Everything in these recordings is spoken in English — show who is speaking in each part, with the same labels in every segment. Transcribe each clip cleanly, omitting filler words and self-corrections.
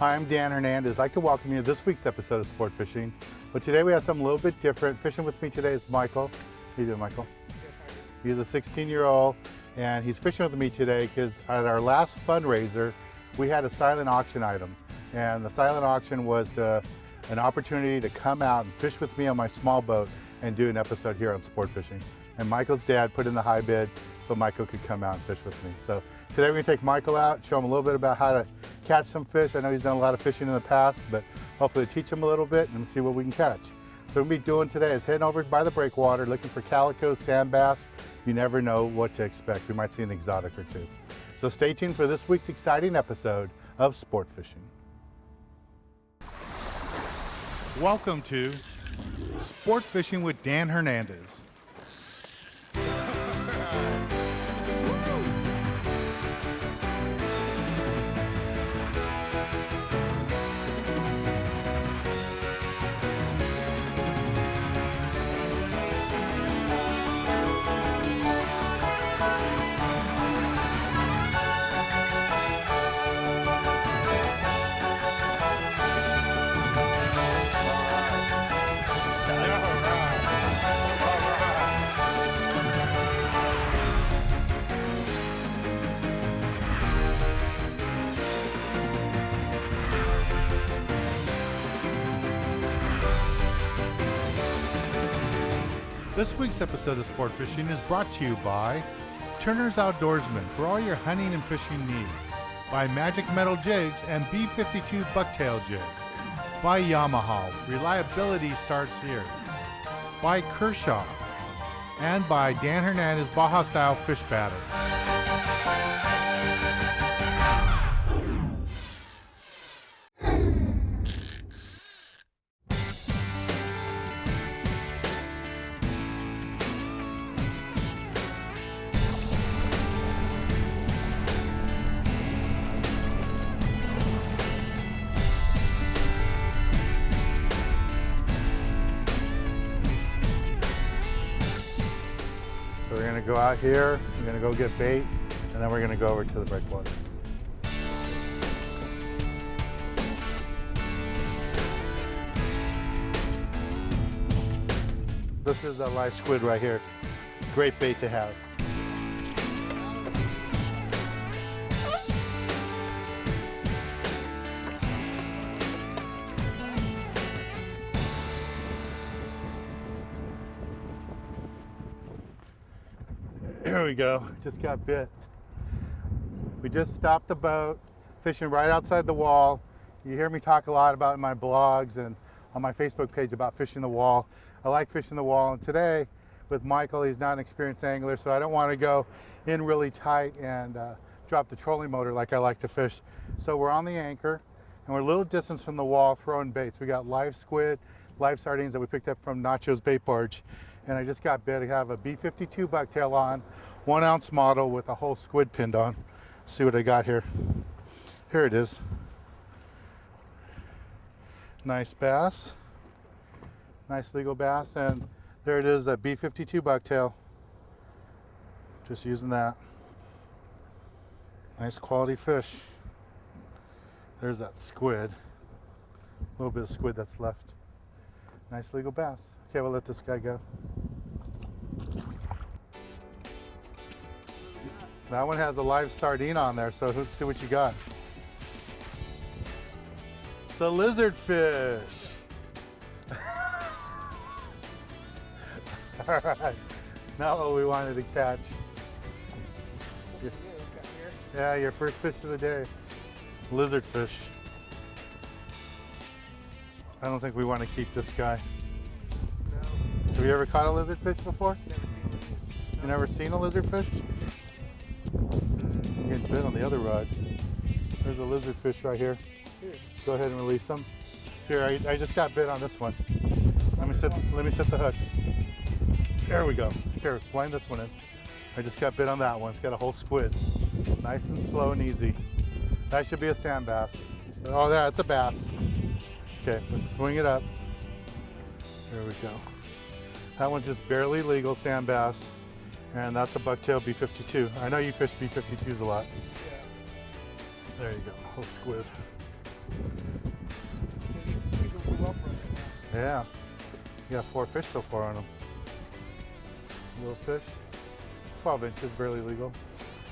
Speaker 1: Hi, I'm Dan Hernandez. I'd like to welcome you to this week's episode of Sport Fishing. But today we have something a little bit different. Fishing with me today is Michael. How you doing, Michael? He's a 16-year-old, and he's fishing with me today because at our last fundraiser, we had a silent auction item. And the silent auction was an opportunity to come out and fish with me on my small boat and do an episode here on Sport Fishing. And Michael's dad put in the high bid so Michael could come out and fish with me. So today we're gonna take Michael out, show him a little bit about how to catch some fish. I know he's done a lot of fishing in the past, but hopefully teach him a little bit and see what we can catch. So what we'll be doing today is heading over by the breakwater, looking for calico, sand bass. You never know what to expect. We might see an exotic or two. So stay tuned for this week's exciting episode of Sport Fishing. Welcome to Sport Fishing with Dan Hernandez. This week's episode of Sport Fishing is brought to you by Turner's Outdoorsman for all your hunting and fishing needs, by Magic Metal Jigs and B52 Bucktail Jig, by Yamaha, reliability starts here, by Kershaw, and by Dan Hernandez Baja Style Fish Batter. So we're gonna go out here, we're gonna go get bait, and then we're gonna go over to the breakwater. This is a live squid right here. Great bait to have. Here we go, just got bit. We just stopped the boat, fishing right outside the wall. You hear me talk a lot about in my blogs and on my Facebook page about fishing the wall. I like fishing the wall, and today with Michael, he's not an experienced angler, so I don't want to go in really tight and drop the trolling motor like I like to fish. So we're on the anchor, and we're a little distance from the wall throwing baits. We got live squid, live sardines that we picked up from Nacho's bait barge. And I just got bit. I have a B52 bucktail on, 1 ounce model with a whole squid pinned on. Let's see what I got here. Here it is. Nice bass. Nice legal bass. And there it is, that B52 bucktail. Just using that. Nice quality fish. There's that squid. A little bit of squid that's left. Nice legal bass. Okay, we'll let this guy go. That one has a live sardine on there, so let's see what you got. It's a lizard fish. All right, not what we wanted to catch. Yeah, your first fish of the day. Lizard fish. I don't think we want to keep this guy. Have you ever caught a lizard fish before?
Speaker 2: Never seen a lizard fish.
Speaker 1: You never seen a lizard fish? I'm getting bit on the other rod. There's a lizard fish right here. Go ahead and release them. Here, I just got bit on this one. Let me set the hook. There we go. Here, wind this one in. I just got bit on that one. It's got a whole squid. Nice and slow and easy. That should be a sand bass. Oh, yeah, it's a bass. Okay, let's swing it up. There we go. That one's just barely legal sand bass, and that's a bucktail B52. I know you fish B52s a lot.
Speaker 2: Yeah.
Speaker 1: There you go, whole squid. Yeah. You got 4 fish so far on them. Little fish. 12 inches, barely legal.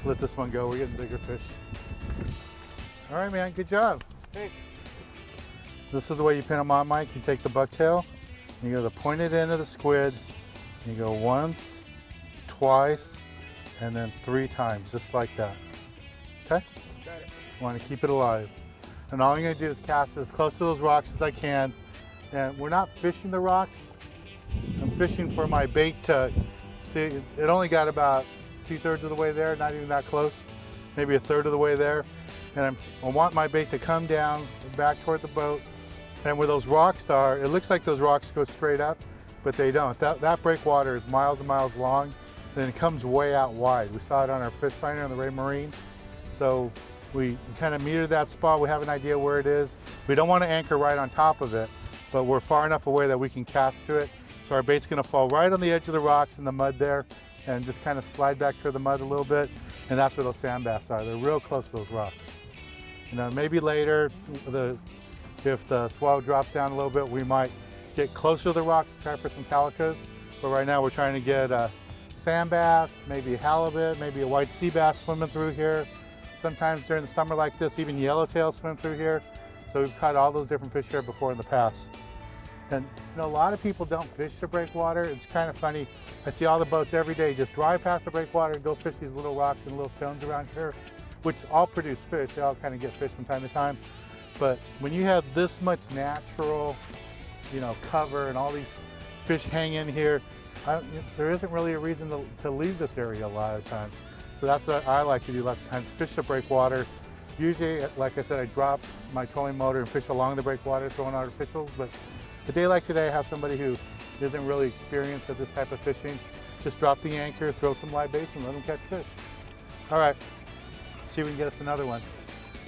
Speaker 1: Let this one go. We're getting bigger fish. All right, man. Good job.
Speaker 2: Thanks.
Speaker 1: This is the way you pin them on, Mike. You take the bucktail, and you go to the pointed end of the squid. You go once, twice, and then 3 times, just like that. Okay?
Speaker 2: Got it.
Speaker 1: Want to keep it alive. And all I'm going to do is cast as close to those rocks as I can. And we're not fishing the rocks. I'm fishing for my bait to, see, it only got about 2/3 of the way there, not even that close, maybe 1/3 of the way there. And I want my bait to come down back toward the boat. And where those rocks are, it looks like those rocks go straight up, but they don't. That breakwater is miles and miles long, and it comes way out wide. We saw it on our fish finder on the Ray Marine. So we kind of metered that spot. We have an idea where it is. We don't want to anchor right on top of it, but we're far enough away that we can cast to it. So our bait's going to fall right on the edge of the rocks in the mud there and just kind of slide back toward the mud a little bit. And that's where those sand bass are. They're real close to those rocks. You know, maybe later, if the swell drops down a little bit, we might get closer to the rocks to try for some calicos. But right now we're trying to get a sand bass, maybe a halibut, maybe a white sea bass swimming through here. Sometimes during the summer like this, even yellowtail swim through here. So we've caught all those different fish here before in the past. And you know, a lot of people don't fish the breakwater. It's kind of funny. I see all the boats every day just drive past the breakwater and go fish these little rocks and little stones around here, which all produce fish. They all kind of get fish from time to time. But when you have this much natural, you know, cover and all these fish hang in here, there isn't really a reason to leave this area a lot of times. So that's what I like to do lots of times, fish the breakwater. Usually, like I said, I drop my trolling motor and fish along the breakwater, throwing artificials. But a day like today, I have somebody who isn't really experienced at this type of fishing. Just drop the anchor, throw some live baits, and let them catch fish. All right, let's see if we can get us another one.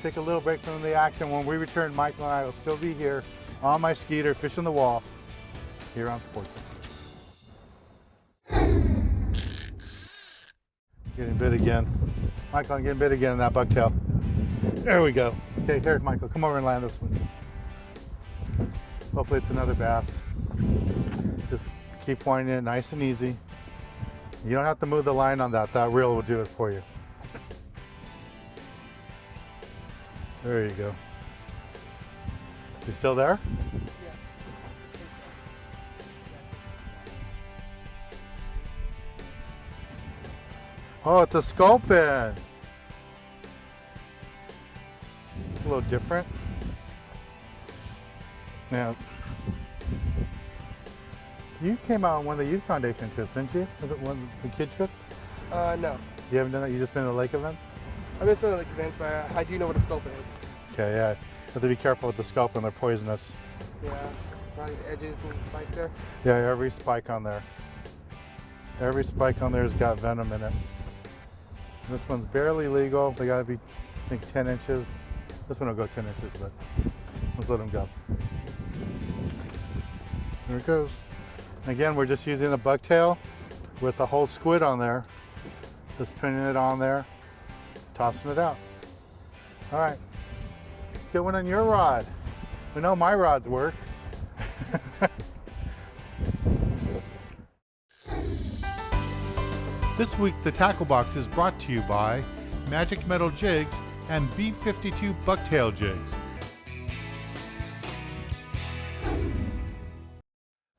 Speaker 1: Take a little break from the action. When we return, Michael and I will still be here on my skeeter, fishing the wall, here on Sport Fishing. Getting bit again. Michael, I'm getting bit again in that bucktail. There we go. Okay, here, Michael, come over and land this one. Hopefully it's another bass. Just keep pointing it nice and easy. You don't have to move the line on that. That reel will do it for you. There you go. You still there?
Speaker 2: Yeah.
Speaker 1: Oh, it's a sculpin. It's a little different. Now, you came out on one of the Youth Foundation trips, didn't you? One of the kid trips?
Speaker 2: No.
Speaker 1: You haven't done that? You just been to the lake events?
Speaker 2: I've been to the lake events, but I do know what a sculpin is.
Speaker 1: Okay, yeah. You have to be careful with the sculpin, they're poisonous.
Speaker 2: Yeah, around the edges and the spikes there.
Speaker 1: Yeah, every spike on there. Every spike on there's got venom in it. This one's barely legal. They gotta be, I think, 10 inches. This one will go 10 inches, but let's let them go. There it goes. And again, we're just using a bucktail with the whole squid on there. Just pinning it on there, tossing it out. All right, let's get one on your rod. We know my rods work. This week, the Tackle Box is brought to you by Magic Metal Jigs and B52 Bucktail Jigs.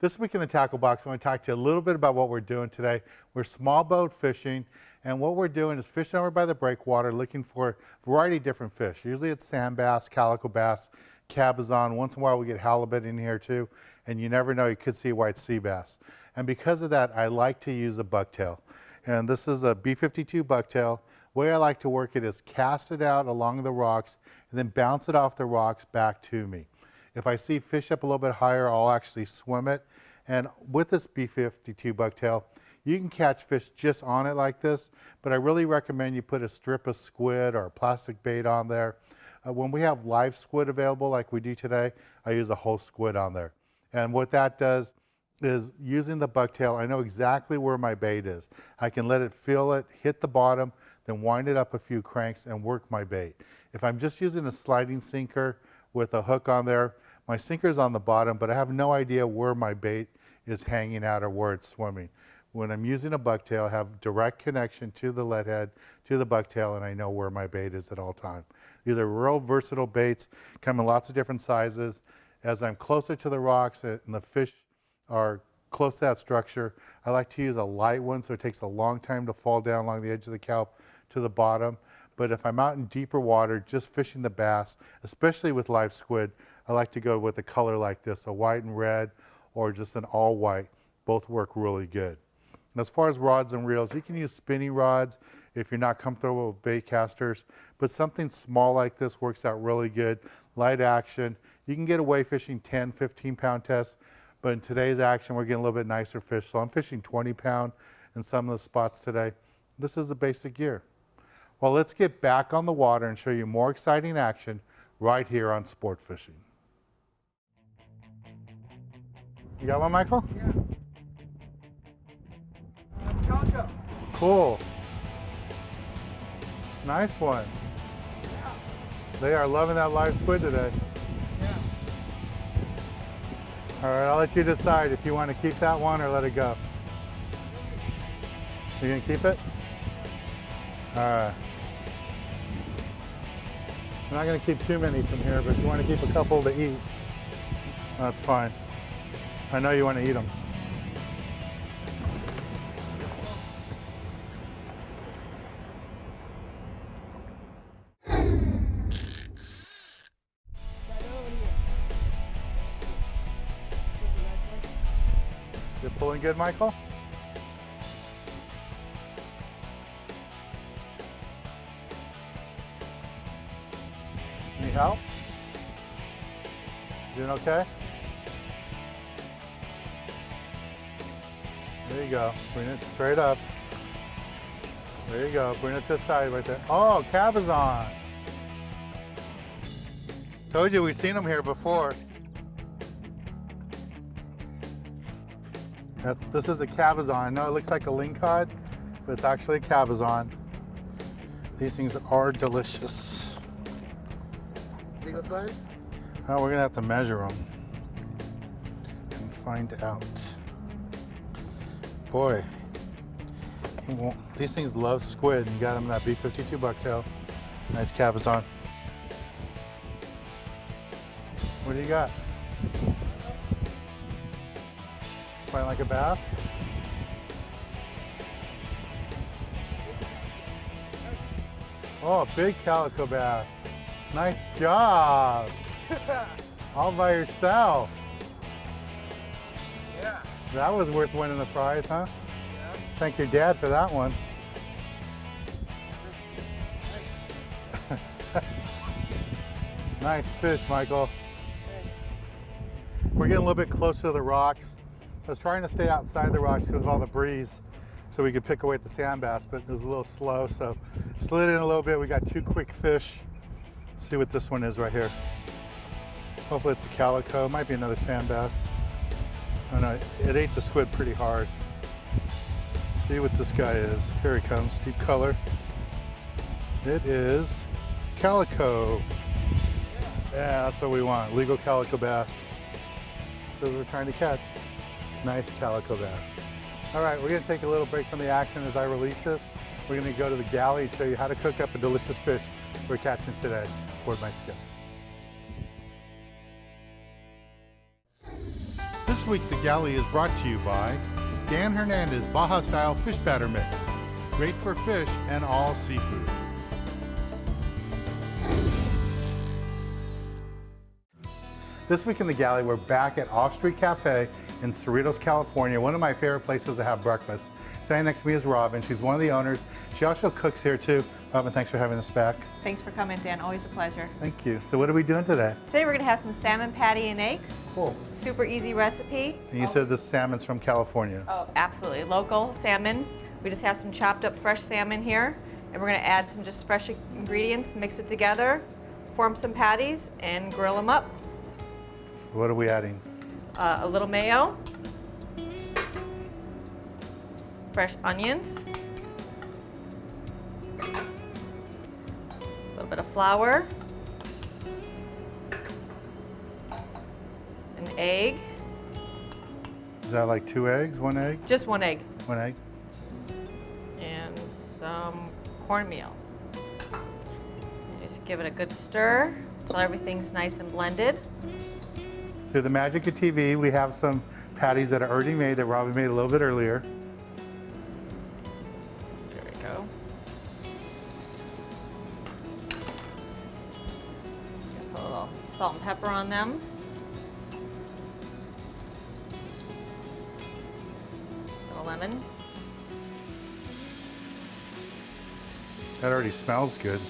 Speaker 1: This week in the Tackle Box, I want to talk to you a little bit about what we're doing today. We're small boat fishing, and what we're doing is fishing over by the breakwater, looking for a variety of different fish. Usually it's sand bass, calico bass, cabezon. Once in a while we get halibut in here too, and you never know, you could see a white sea bass. And because of that, I like to use a bucktail. And this is a B52 bucktail. The way I like to work it is cast it out along the rocks and then bounce it off the rocks back to me. If I see fish up a little bit higher, I'll actually swim it. And with this B52 bucktail, you can catch fish just on it like this, but I really recommend you put a strip of squid or a plastic bait on there. When we have live squid available like we do today, I use a whole squid on there. And what that does is, using the bucktail, I know exactly where my bait is. I can let it feel it, hit the bottom, then wind it up a few cranks and work my bait. If I'm just using a sliding sinker with a hook on there. My sinker's on the bottom, but I have no idea where my bait is hanging out or where it's swimming. When I'm using a bucktail, I have direct connection to the lead head, to the bucktail, and I know where my bait is at all times. These are real versatile baits, come in lots of different sizes. As I'm closer to the rocks and the fish are close to that structure, I like to use a light one so it takes a long time to fall down along the edge of the kelp to the bottom. But if I'm out in deeper water, just fishing the bass, especially with live squid, I like to go with a color like this, a white and red, or just an all white. Both work really good. And as far as rods and reels, you can use spinning rods if you're not comfortable with bait casters, but something small like this works out really good. Light action. You can get away fishing 10, 15 pound tests, but in today's action, we're getting a little bit nicer fish. So I'm fishing 20 pound in some of the spots today. This is the basic gear. Well, let's get back on the water and show you more exciting action right here on Sport Fishing. You got one, Michael?
Speaker 2: Yeah. Calico.
Speaker 1: Cool. Nice one.
Speaker 2: Yeah.
Speaker 1: They are loving that live squid today.
Speaker 2: Yeah.
Speaker 1: All right, I'll let you decide if you want to keep that one or let it go. You gonna keep it? All right. I'm not gonna keep too many from here, but if you want to keep a couple to eat, that's fine. I know you want to eat them. You pulling good, Michael? Need help? Doing okay? There you go. Bring it straight up. There you go. Bring it to the side right there. Oh, cabezon. Told you we've seen them here before. This is a cabezon. I know it looks like a lingcod, but it's actually a cabezon. These things are delicious.
Speaker 2: Legal size?
Speaker 1: Oh, we're gonna have to measure them and find out. Boy, these things love squid. You got them in that B52 bucktail. Nice cabezon. What do you got? Find like a bass? Oh, a big calico bass. Nice job. All by yourself.
Speaker 2: Yeah.
Speaker 1: That was worth winning the prize, huh?
Speaker 2: Yeah.
Speaker 1: Thank your dad for that one. Nice fish, Michael. We're getting a little bit closer to the rocks. I was trying to stay outside the rocks because of all the breeze so we could pick away at the sand bass, but it was a little slow, so slid in a little bit. We got two quick fish. Let's see what this one is right here. Hopefully it's a calico. Might be another sand bass. Oh no, it ate the squid pretty hard. Let's see what this guy is. Here he comes, deep color. It is calico. Yeah, that's what we want, legal calico bass. That's what we're trying to catch. Nice calico bass. All right, we're gonna take a little break from the action as I release this. We're gonna go to the galley and show you how to cook up a delicious fish we're catching today aboard my skiff. This week, the galley is brought to you by Dan Hernandez Baja Style Fish Batter Mix. Great for fish and all seafood. This week in the galley, we're back at Off Street Cafe in Cerritos, California, one of my favorite places to have breakfast. Standing next to me is Robin. She's one of the owners. She also cooks here too. Robin, thanks for having us back.
Speaker 3: Thanks for coming, Dan. Always a pleasure.
Speaker 1: Thank you. So what are we doing today?
Speaker 3: Today we're going to have some salmon patty and eggs.
Speaker 1: Cool.
Speaker 3: Super easy recipe.
Speaker 1: And you said the salmon's from California.
Speaker 3: Oh, absolutely. Local salmon. We just have some chopped up fresh salmon here, and we're going to add some just fresh ingredients, mix it together, form some patties, and grill them up.
Speaker 1: So what are we adding?
Speaker 3: A little mayo, fresh onions, a little bit of flour, egg.
Speaker 1: Is that like 2 eggs, 1 egg?
Speaker 3: Just 1 egg.
Speaker 1: 1 egg.
Speaker 3: And some cornmeal. Just give it a good stir until everything's nice and blended.
Speaker 1: Through the magic of TV, we have some patties that are already made that Robin made a little bit earlier.
Speaker 3: There we go. Just put a little salt and pepper on them. A lemon.
Speaker 1: That already smells good.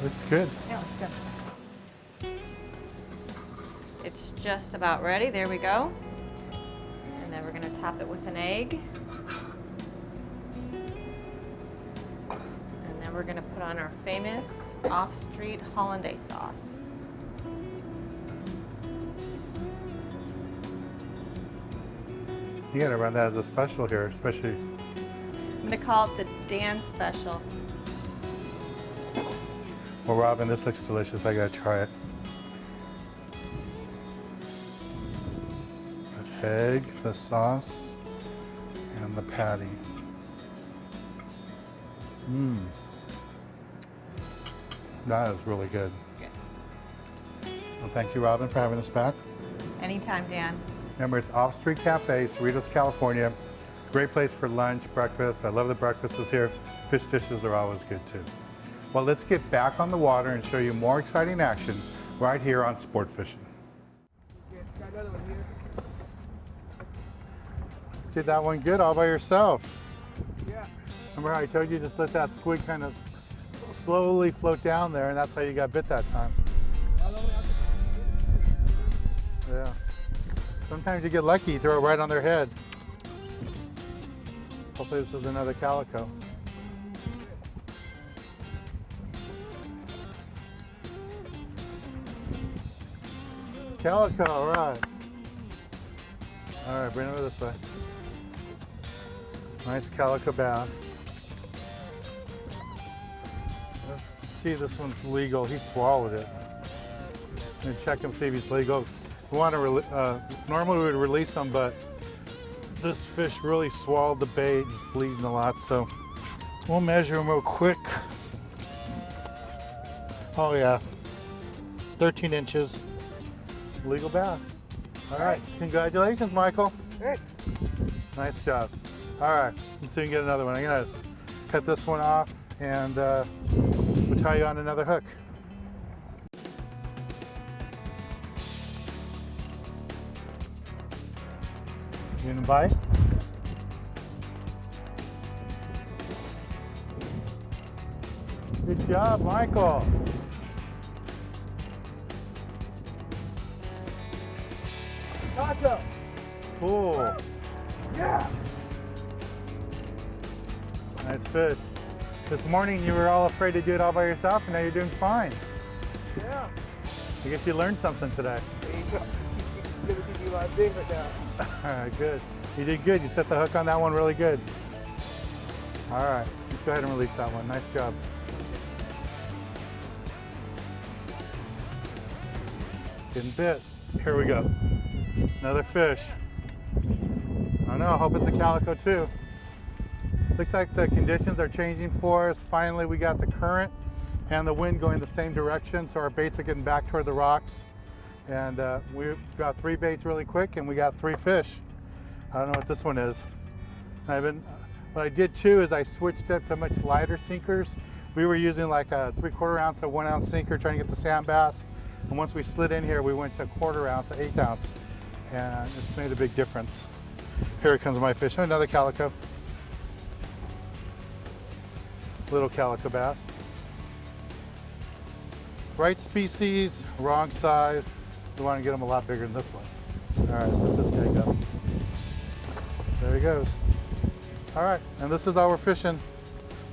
Speaker 1: Looks good.
Speaker 3: Yeah, looks good. It's just about ready. There we go. And then we're going to top it with an egg. And then we're going to put on our famous off-street hollandaise sauce.
Speaker 1: You gotta run that as a special here, especially.
Speaker 3: I'm going to call it the Dan special.
Speaker 1: Well, Robin, this looks delicious. I gotta try it. The egg, the sauce, and the patty. Mmm. That is really good. Well, thank you, Robin, for having us back.
Speaker 3: Anytime, Dan.
Speaker 1: Remember, it's Off Street Cafe, Cerritos, California. Great place for lunch, breakfast. I love the breakfasts here. Fish dishes are always good too. Well, let's get back on the water and show you more exciting action right here on Sport Fishing.
Speaker 2: Got another one here.
Speaker 1: Did that one good all by yourself.
Speaker 2: Yeah.
Speaker 1: Remember how I told you just let that squid kind of slowly float down there, and that's how you got bit that time. Yeah. Sometimes you get lucky, you throw it right on their head. Hopefully this is another calico. Calico, all right. All right, bring it over this way. Nice calico bass. Let's see, this one's legal. He swallowed it. I'm gonna check him, see if he's legal. We want to, normally we would release them, but this fish really swallowed the bait. He's bleeding a lot, so we'll measure him real quick. Oh yeah, 13 inches. Legal bass. All right, congratulations, Michael.
Speaker 2: Thanks.
Speaker 1: Nice job. All right, let's see if we can get another one. I'm gonna cut this one off and we'll tie you on another hook. You gonna bite? Good job, Michael.
Speaker 2: Taco.
Speaker 1: Cool.
Speaker 2: Yeah.
Speaker 1: Nice fish. This morning you were all afraid to do it all by yourself, and now you're doing fine.
Speaker 2: Yeah.
Speaker 1: I guess you learned something today.
Speaker 2: There you go. You're gonna give me my favorite now.
Speaker 1: All right, good. You did good. You set the hook on that one really good. All right, let's go ahead and release that one. Nice job. Getting bit. Here we go. Another fish. I don't know, I hope it's a calico too. Looks like the conditions are changing for us. Finally, we got the current and the wind going the same direction, so our baits are getting back toward the rocks. And we got 3 baits really quick, and we got 3 fish. I don't know what this one is. What I did too is I switched up to much lighter sinkers. We were using like a 3/4 ounce or 1 ounce sinker trying to get the sand bass. And once we slid in here, we went to 1/4 ounce to 1/8 ounce. And it's made a big difference. Here comes my fish. Oh, another calico. Little calico bass. Right species, wrong size. We want to get them a lot bigger than this one. All right, let's let this guy go. There he goes. All right, and this is how we're fishing.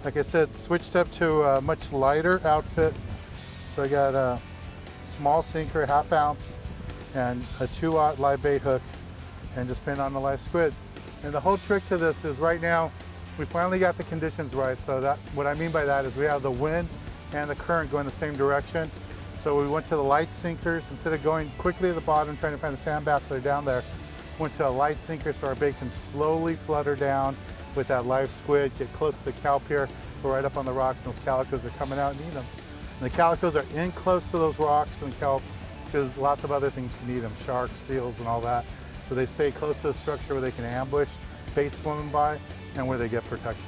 Speaker 1: Like I said, switched up to a much lighter outfit. So I got a small sinker, 1/2 ounce, and a 2/0 live bait hook, and just pin on the live squid. And the whole trick to this is right now, We finally got the conditions right. So that, what I mean by that is we have the wind and the current going the same direction. So we went to the light sinkers. Instead of going quickly to the bottom trying to find the sand bass that are down there, went to a light sinker so our bait can slowly flutter down with that live squid, get close to the kelp here. We're right up on the rocks and those calicos are coming out and eat them. And the calicos are in close to those rocks and the kelp because lots of other things can eat them, sharks, seals, and all that. So they stay close to the structure where they can ambush bait swimming by and where they get protection.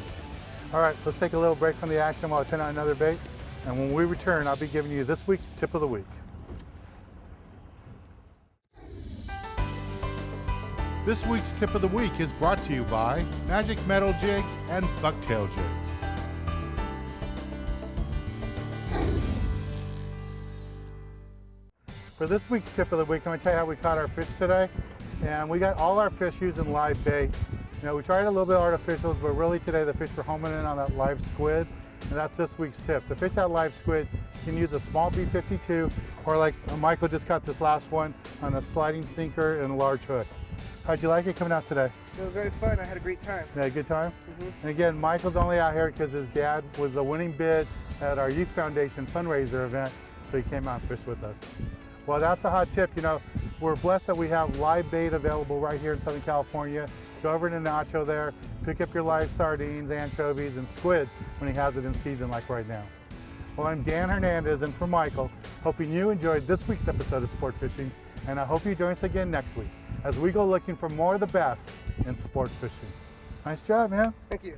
Speaker 1: All right, let's take a little break from the action while I pin out another bait. And when we return, I'll be giving you this week's tip of the week. This week's tip of the week is brought to you by Magic Metal Jigs and Bucktail Jigs. For this week's tip of the week, I'm going to tell you how we caught our fish today. And we got all our fish using live bait. You know, we tried a little bit of artificials, but really today the fish were homing in on that live squid. And that's this week's tip. To fish that live squid, you can use a small B52, or like Michael just caught this last one on a sliding sinker and a large hook. How'd you like it coming out today?
Speaker 2: It was very fun. I had a great time.
Speaker 1: You had a good time?
Speaker 2: Mm-hmm.
Speaker 1: And again, Michael's only out here because his dad was a winning bid at our Youth Foundation fundraiser event, so he came out and fished with us. Well, that's a hot tip. You know, we're blessed that we have live bait available right here in Southern California. Go over to Nacho there, pick up your live sardines, anchovies, and squid when he has it in season like right now. Well, I'm Dan Hernandez, and for Michael, hoping you enjoyed this week's episode of Sport Fishing, and I hope you join us again next week as we go looking for more of the best in sport fishing. Nice job, man.
Speaker 2: Thank you.